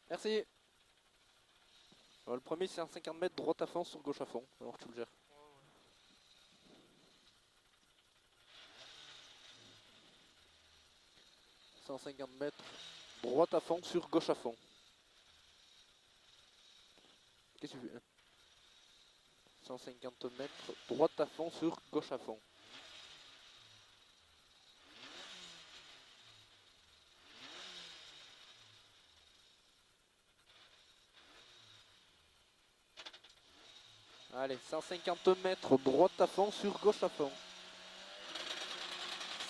Merci. Le premier c'est un 50 mètres droite à fond sur gauche à fond, alors tu le gères. 150 mètres droite à fond sur gauche à fond. Qu'est-ce que tu fais? 150 mètres droite à fond sur gauche à fond. Allez, 150 mètres droite à fond sur gauche à fond.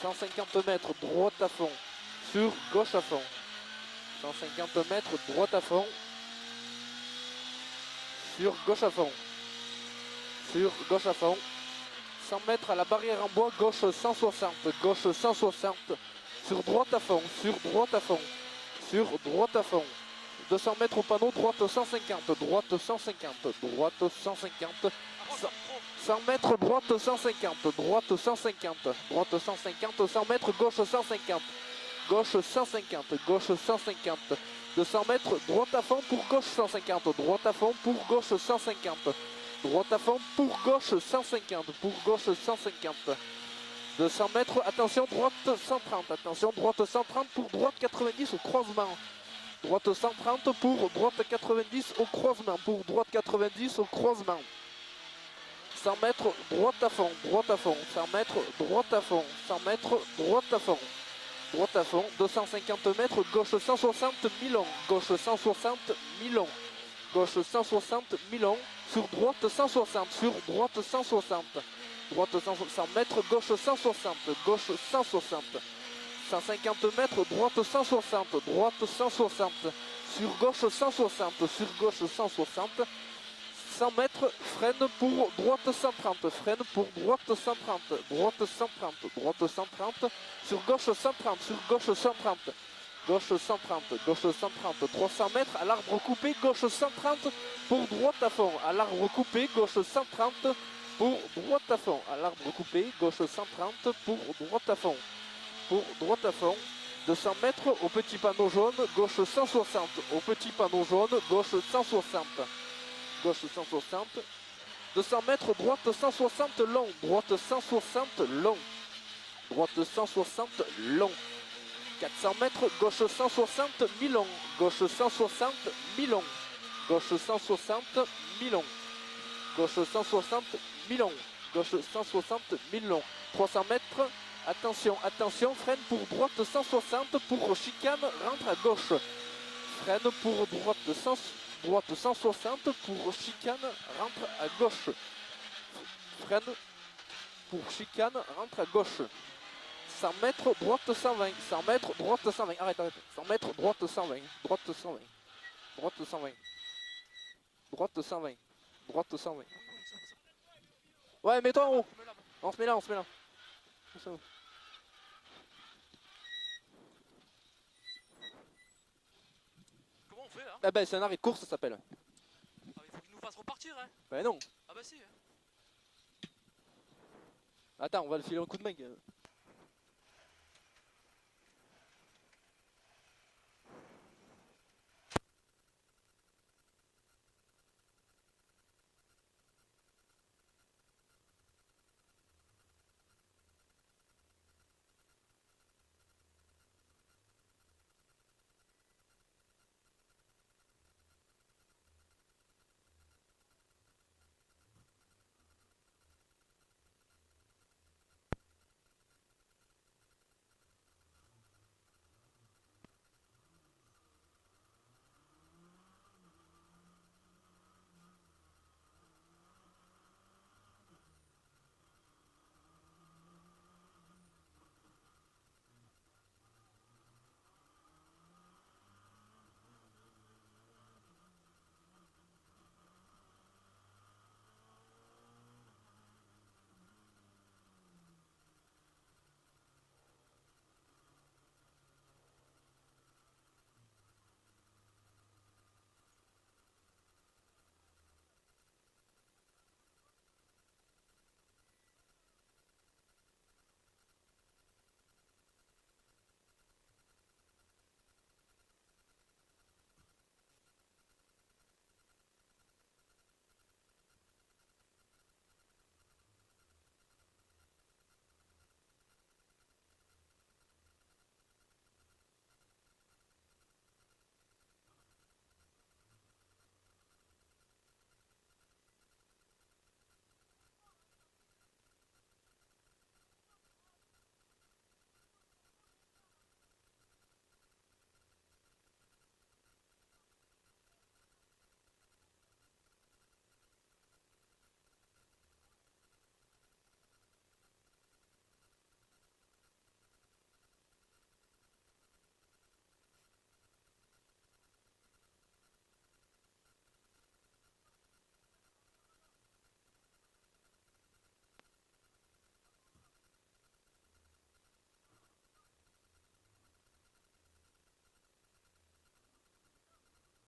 150 mètres droite à fond sur gauche à fond. 150 mètres droite à fond sur gauche à fond. Sur gauche à fond. 100 mètres à la barrière en bois, gauche 160, gauche 160. Sur droite à fond, sur droite à fond, sur droite à fond. 200 mètres au panneau, droite 150, droite 150, droite 150. 100 mètres, droite 150, droite 150, droite 150, 100 mètres, gauche 150, gauche 150, gauche 150. 200 mètres, droite à fond pour gauche 150, droite à fond pour gauche 150. Droite à fond pour gauche 150, pour gauche 150. 200 mètres, attention, droite 130, attention, droite 130 pour droite 90 au croisement. Droite 130 pour droite 90 au croisement, pour droite 90 au croisement. 100 mètres, droite à fond, 100 mètres, droite à fond, 100 mètres, droite à fond. Droite à fond, 250 mètres, gauche 160, mi-long, gauche 160, mi-long. Gauche 160, mi-long, sur droite 160, sur droite 160. Droite 100 mètres, gauche 160, gauche 160. 150 mètres, droite 160, droite 160. Sur gauche 160, sur gauche 160. 100 mètres, freine pour droite 130, freine pour droite 130, droite 130, droite 130. Sur gauche 130, sur gauche 130. Gauche 130, gauche 130, 300 mètres à l'arbre coupé, gauche 130 pour droite à fond, à l'arbre coupé, gauche 130 pour droite à fond, à l'arbre coupé, gauche 130 pour droite à fond, pour droite à fond. 200 mètres au petit panneau jaune, gauche 160, au petit panneau jaune, gauche 160, gauche 160. 200 mètres, droite 160 long, droite 160 long, droite 160 long. 400 mètres, gauche 160, mi-long, gauche 160, mi-long, gauche 160, mi-long, gauche 160, mi-long, gauche 160, mi-long. 300 mètres, attention, attention, freine pour droite 160, pour chicane, rentre à gauche. Freine pour droite 160, pour chicane, rentre à gauche. Freine pour chicane, rentre à gauche. 100 mètres, droite 120, 100 mètres, droite 120, arrête, 100 mètres, droite 120, droite 120, droite 120, droite 120, droite 120. Ouais, mets-toi en haut, on se met là, on se met là. Comment on fait là? Ah bah c'est un arrêt de course ça s'appelle. Ah mais faut qu'il nous fasse repartir hein. Bah non. Ah bah si. Attends, on va le filer un coup de main.